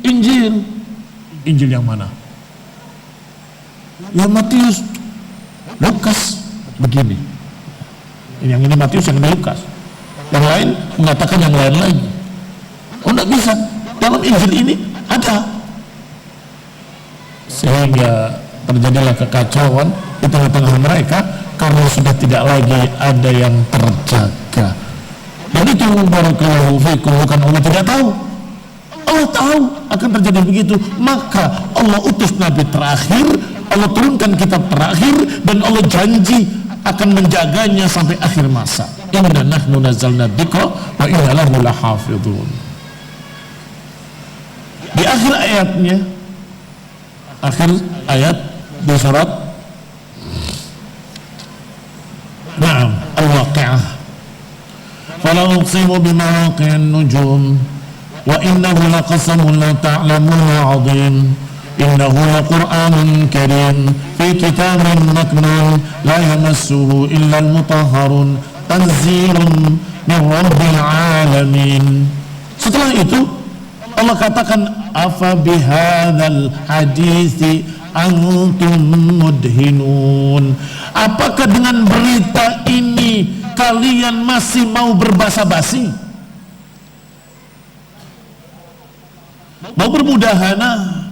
Injil, Injil yang mana? Ya Matius, Lukas begini. Yang ini Matius, yang ini Lukas. Yang lain mengatakan yang lain lagi. Oh, tidak bisa. Dalam Injil ini ada. Sehingga terjadilah kekacauan di tengah-tengah mereka karena sudah tidak lagi ada yang terjaga. Dan itu barakallahu fikum, bukan Allah tidak tahu. Allah tahu akan terjadi begitu, maka Allah utus Nabi terakhir, Allah turunkan kitab terakhir, dan Allah janji akan menjaganya sampai akhir masa. Inna nahnu nazzalna dzikra wa inna lahu lahafizun. Di akhir ayatnya, akhir ayat di surat Al-Waqi'ah, fala uqsimu bimawaqi'in nujum wa innahu laqasamun la ta'lamuna 'azim innahu laqur'anun karim fi kitabin maknun la yamassuhu illa al-mutahharun tanzilun min rabbil alamin. Setelah itu Allah katakan, afa bihadzal hadithi antum mudhinun. Apakah dengan berita ini kalian masih mau berbasa-basi, mau bermudahana?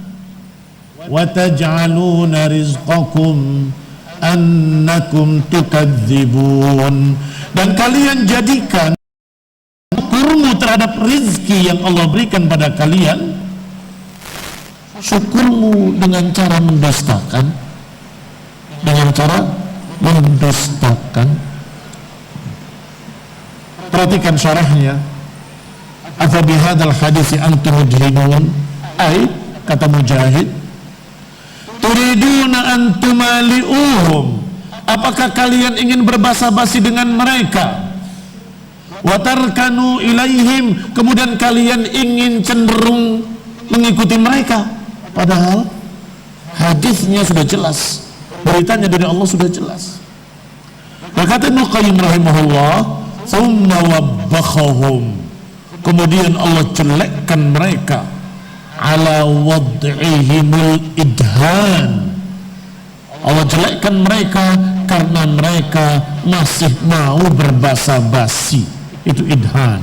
Wa taj'aluna rizqakum annakum tukadzibun. Dan kalian jadikan syukurmu terhadap rizki yang Allah berikan pada kalian, syukurmu dengan cara mendustakan, dengan cara mendustakan. Perhatikan syarahnya, afa bihadzal hadisi antum mudhinun, ay kata Mujahid, turiduna an tumali'uhum, apakah kalian ingin berbasa-basi dengan mereka? Watarkanu ilaihim, kemudian kalian ingin cenderung mengikuti mereka, padahal hadisnya sudah jelas, beritanya dari Allah sudah jelas. Berkata Ibnu Qayyim rahimahullah, thumma wabbakhahum, kemudian Allah jelekkan mereka, ala wad'ihimul idhan, Allah jelekkan mereka karena mereka masih mau berbasa-basi. Itu idhan.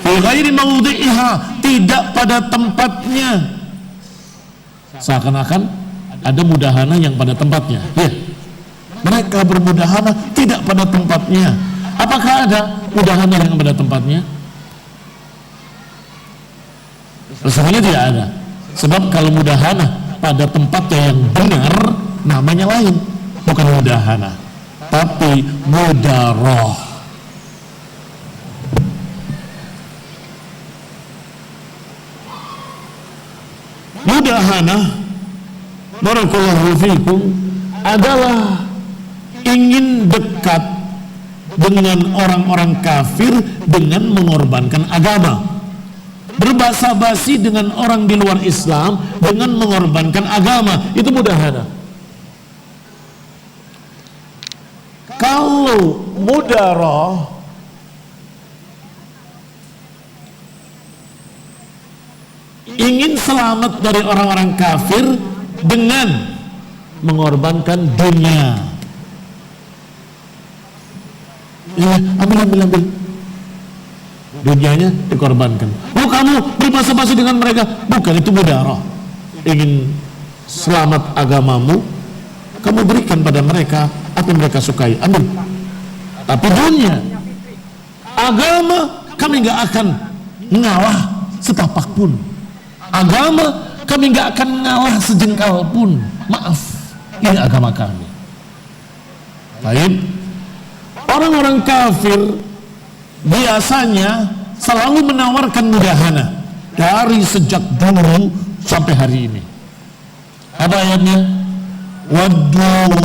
Fi ghairi mawdi'iha, tidak pada tempatnya. seakan-akan ada mudahana yang pada tempatnya. Ya, mereka bermudahana tidak pada tempatnya. Apakah ada mudahana yang pada tempatnya? Sesungguhnya tidak ada. Sebab kalau mudahana pada tempatnya yang benar, namanya lain, bukan mudahana, tapi mudaroh. Mudahana, barakallahu fikum, adalah ingin dekat dengan orang-orang kafir dengan mengorbankan agama, berbasa-basi dengan orang di luar Islam dengan mengorbankan agama. Itu mudahana. Kalau mudaroh, ingin selamat dari orang-orang kafir dengan mengorbankan dunia. Ya, ambil. Dunianya dikorbankan. Oh, kamu berbasa-basi dengan mereka. Bukan, itu mudaroh. Ingin selamat agamamu, kamu berikan pada mereka apa yang mereka sukai. Ambil. Tapi dunia, agama, kami gak akan ngalah setapak pun. Agama, kami gak akan ngalah sejengkal pun. Maaf, ini agama kami. Baik. Orang-orang kafir biasanya selalu menawarkan mudahana dari sejak dulu sampai hari ini. Apa ayatnya? Waddu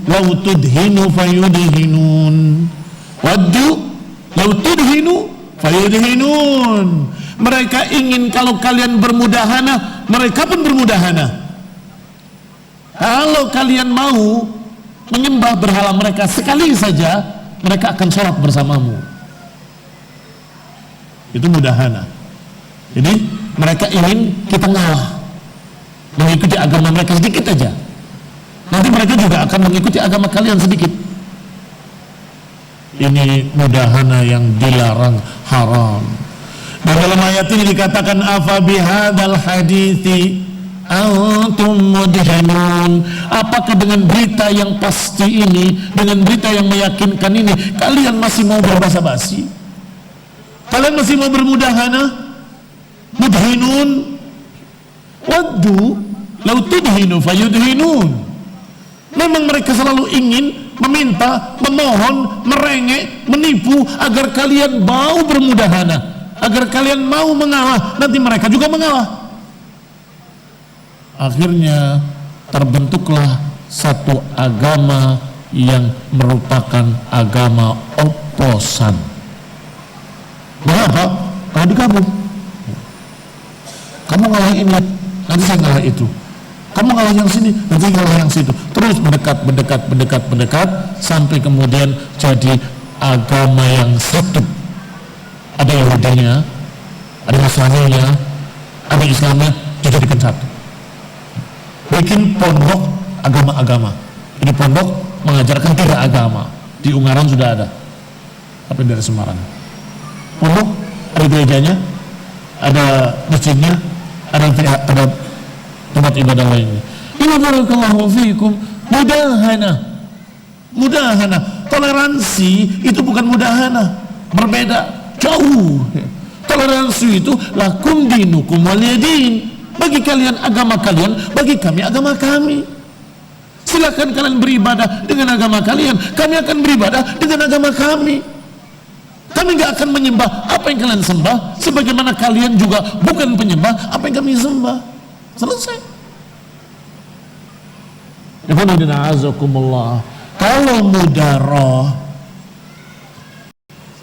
law tudhinu fayudhinun. Waddu law tudhinu fayudhinun. Mereka ingin kalau kalian bermudahana, mereka pun bermudahana. Kalau kalian mau menyembah berhala mereka sekali saja, mereka akan sholat bersamamu. Itu mudahana. Jadi mereka ingin kita ngalah, mengikuti agama mereka sedikit aja. Nanti mereka juga akan mengikuti agama kalian sedikit. Ini mudahana yang dilarang, haram. Dan dalam ayat ini dikatakan afa bihadzal hadithi antum mudhinun. Apakah dengan berita yang pasti ini, dengan berita yang meyakinkan ini, kalian masih mau berbasa-basi? Kalian masih mau bermudahana? Mudhinun. Waddu law tudhinu fayudhinun. Memang mereka selalu ingin meminta, memohon, merengek, menipu agar kalian mau bermudahana, agar kalian mau mengalah. Nanti mereka juga mengalah. Akhirnya terbentuklah satu agama yang merupakan agama oposan. Kenapa? Kalau digabung, kamu ngalah ini, nanti saya ngalah itu. Kamu ngalah yang sini, nanti ngalah yang situ. Terus mendekat sampai kemudian jadi agama yang satu. Ada Yahudinya, ada Nasraninya, ada Islamnya, dijadikan satu. Bikin pondok agama-agama. Ini pondok mengajarkan tiga agama. Di Ungaran sudah ada, tapi dari Semarang. Pondok ada gerejanya, ada masjidnya, ada tempat ibadah lainnya. Ini barakallahu fiikum mudahana. Toleransi itu bukan mudahana, berbeda, jauh. Toleransi itu lakum dinukum waliyadin. Bagi kalian agama kalian, bagi kami agama kami. Silakan kalian beribadah dengan agama kalian, kami akan beribadah dengan agama kami. Kami gak akan menyembah apa yang kalian sembah, sebagaimana kalian juga bukan penyembah apa yang kami sembah. Selesai. Kalau mudaroh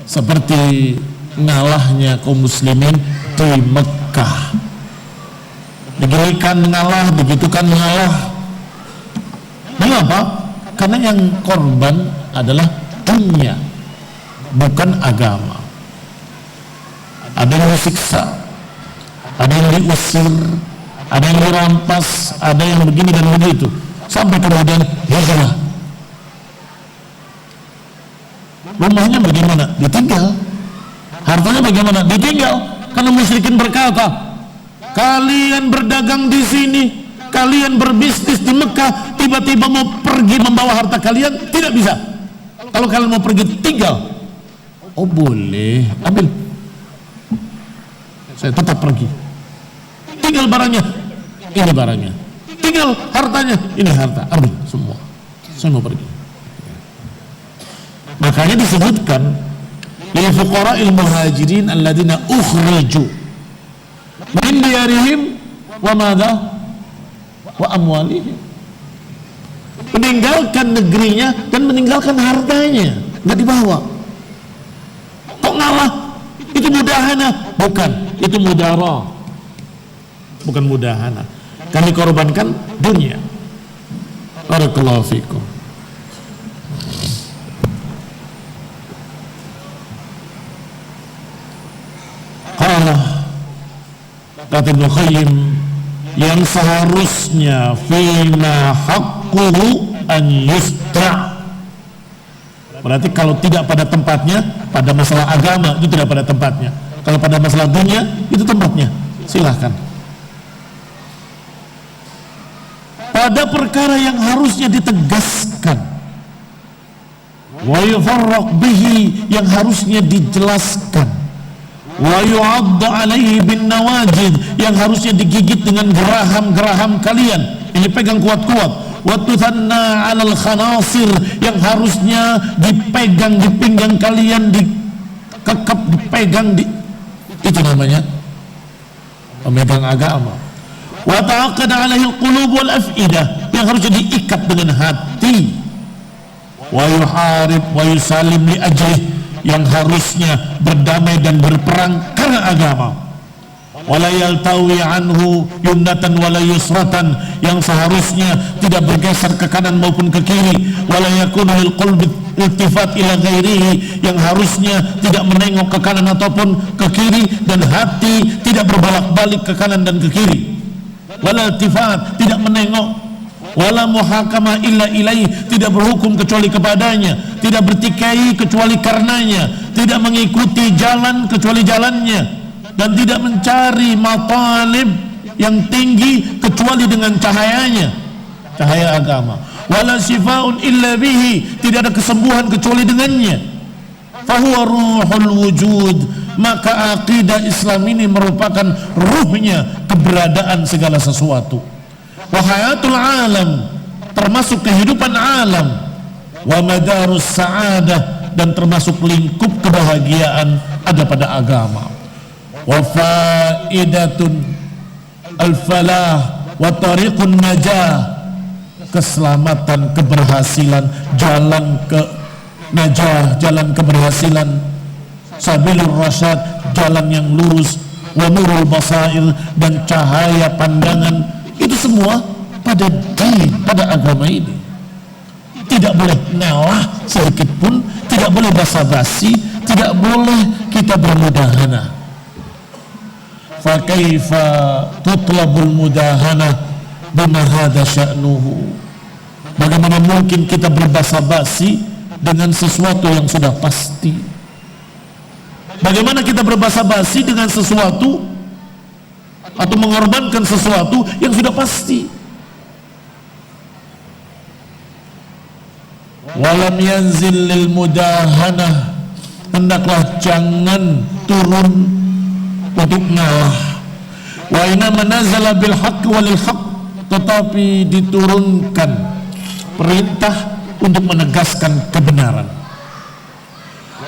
seperti ngalahnya kaum muslimin di Mekah, beginikan ngalah, begitukan ngalah. Mengapa? Karena yang korban adalah dunia, bukan agama. Ada yang disiksa, ada yang diusir, ada yang dirampas, ada yang begini dan begitu, sampai kemudian hijrah. Rumahnya bagaimana? Ditinggal. Hartanya bagaimana? Ditinggal. Karena musyrikin berkata, kalian berdagang di sini, kalian berbisnis di Mekah, tiba-tiba mau pergi membawa harta kalian, tidak bisa. Kalau kalian mau pergi tinggal, oh boleh, ambil, saya tetap pergi. Tinggal barangnya, ini barangnya. Tinggal hartanya, ini harta, ambil semua, saya mau pergi. Makanya disebutkan lil fuqara'il muhajirin alladzina ukhriju min diyarihim wa madza wa amwalihim, meninggalkan negerinya dan meninggalkan hartanya, nggak dibawa. Kok ngalah? Itu mudahana? Bukan, itu mudara, bukan mudahana. Kami korbankan dunia. Barakallahu fikum. Kata Ibnu Qayyim, yang seharusnya fima haqquhu an yustra'. Berarti kalau tidak pada tempatnya, pada masalah agama itu tidak pada tempatnya. Kalau pada masalah dunia itu tempatnya, silahkan. Pada perkara yang harusnya ditegaskan, wa yufarraq bihi, yang harusnya dijelaskan, wa yu'addu alaihi bin nawajid, yang harusnya digigit dengan geraham-geraham kalian, ini pegang kuat-kuat, wa tuthanna 'alal khanasir, yang harusnya dipegang di pinggang kalian, dikekep, dipegang itu namanya pemegang agama. Wa ta'aqqad 'alaihi al-qulub wal af'idah, yang harusnya diikat dengan hati. Wa yuharib wa yusalim li ajlih, yang harusnya berdamai dan berperang karena agama. Wala yaltawi anhu yumnatan wala yusratan, yang seharusnya tidak bergeser ke kanan maupun ke kiri. Wala yakunu lil qalbi iltifat ila ghairihi, yang harusnya tidak menengok ke kanan ataupun ke kiri, dan hati tidak berbolak-balik ke kanan dan ke kiri. Wala iltifat, tidak menengok. Wala muhakama illa ilaih, tidak berhukum kecuali kepadanya, tidak bertikai kecuali karenanya, tidak mengikuti jalan kecuali jalannya, dan tidak mencari matalib yang tinggi kecuali dengan cahayanya, cahaya agama. Wala shifaun illa bihi, tidak ada kesembuhan kecuali dengannya. Fahuwa ruhul wujud, maka akidah Islam ini merupakan ruhnya keberadaan segala sesuatu. Wa hayatul alam, termasuk kehidupan alam. Wa madarus sa'adah, dan termasuk lingkup kebahagiaan ada pada agama. Wa faidatun al-falah wa tariqun najah, keselamatan, keberhasilan, jalan ke najah, jalan keberhasilan, sabilur rasyad, jalan yang lurus, wa nurul basair, dan cahaya pandangan. Itu semua pada pada agama ini. Tidak boleh ngalah sedikit pun, tidak boleh basa-basi, tidak boleh kita bermudahana. Fa kaifa tutlabul mudahana bima hadza sya'nuhu, bagaimana mungkin kita berbasa-basi dengan sesuatu yang sudah pasti? Bagaimana kita berbasa-basi dengan sesuatu atau mengorbankan sesuatu yang sudah pasti? Walam yanzil lil mudahanah, hendaklah jangan turun untuk ngalah. Wa inna manazala bil haqq walil haqq, tetapi diturunkan perintah untuk menegaskan kebenaran.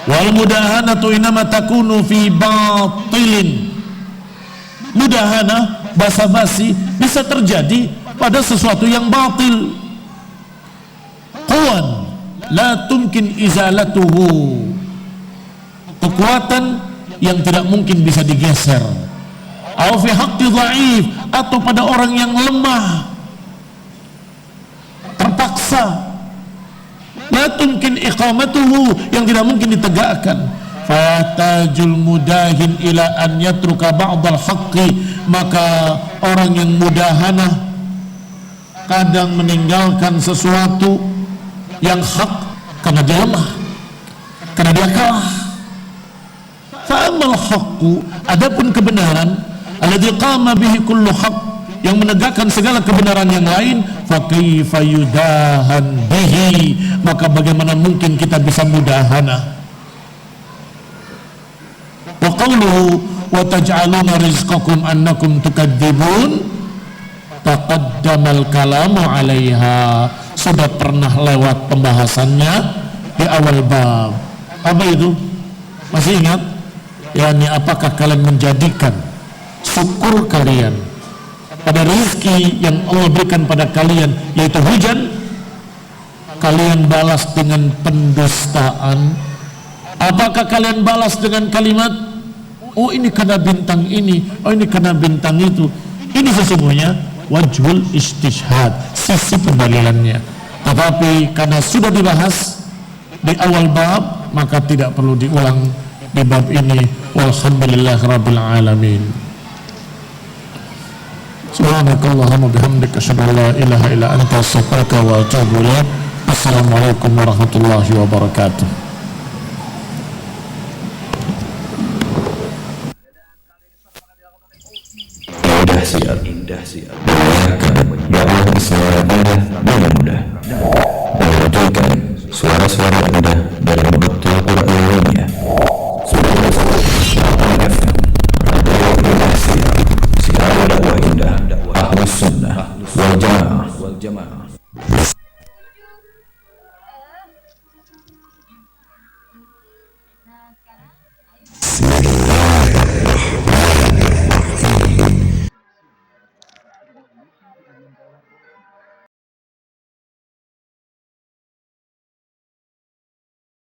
Wal mudahanatu inama takunu fi batilin, mudahana, basa-basi bisa terjadi pada sesuatu yang batil. Quwan la tumkin izalatuhu, kekuatan yang tidak mungkin bisa digeser. Au fi haqqi dhaif, atau pada orang yang lemah, terpaksa. La tumkin iqamatuhu, yang tidak mungkin ditegakkan. Fatajul mudahin ila an yatruka ba'dal haqqi, maka orang yang mudahanah kadang meninggalkan sesuatu yang hak karena dia lemah, karena dia kalah. Fa'amal haqqu, adapun kebenaran, alladzi qama bihi kullu haqq, yang menegakkan segala kebenaran yang lain, fa kaifa yudahan bihi, maka bagaimana mungkin kita bisa mudahana. Wa qawluhu wa taj'aluna rizqakum annakum tukadzibun, taqaddamal kalamu 'alaiha, sudah pernah lewat pembahasannya di awal bab. Apa itu? Masih ingat? yakni apakah kalian menjadikan syukur kalian pada rezeki yang Allah berikan pada kalian, yaitu hujan, kalian balas dengan pendustaan? Apakah kalian balas dengan kalimat, oh ini karena bintang ini, oh ini karena bintang itu? Ini sesungguhnya wajhul istishhad, sisi pendalilannya. Tetapi karena sudah dibahas di awal bab, maka tidak perlu diulang di bab ini. Walhamdulillah rabbil alamin. Subhanakallahumma bihamdika asyhadu an la ilaha illa anta astaghfiruka wa atubu ilaik. Assalamualaikum warahmatullahi wabarakatuh. Indah siap mendengarkan dakwah Islam dengan mudah, menunjukkan suara-suara indah dalam betul Qur'annya. Sudah FM, Radio Indonesia, siaran dakwah indah Ahlus Sunnah wal Jamaah.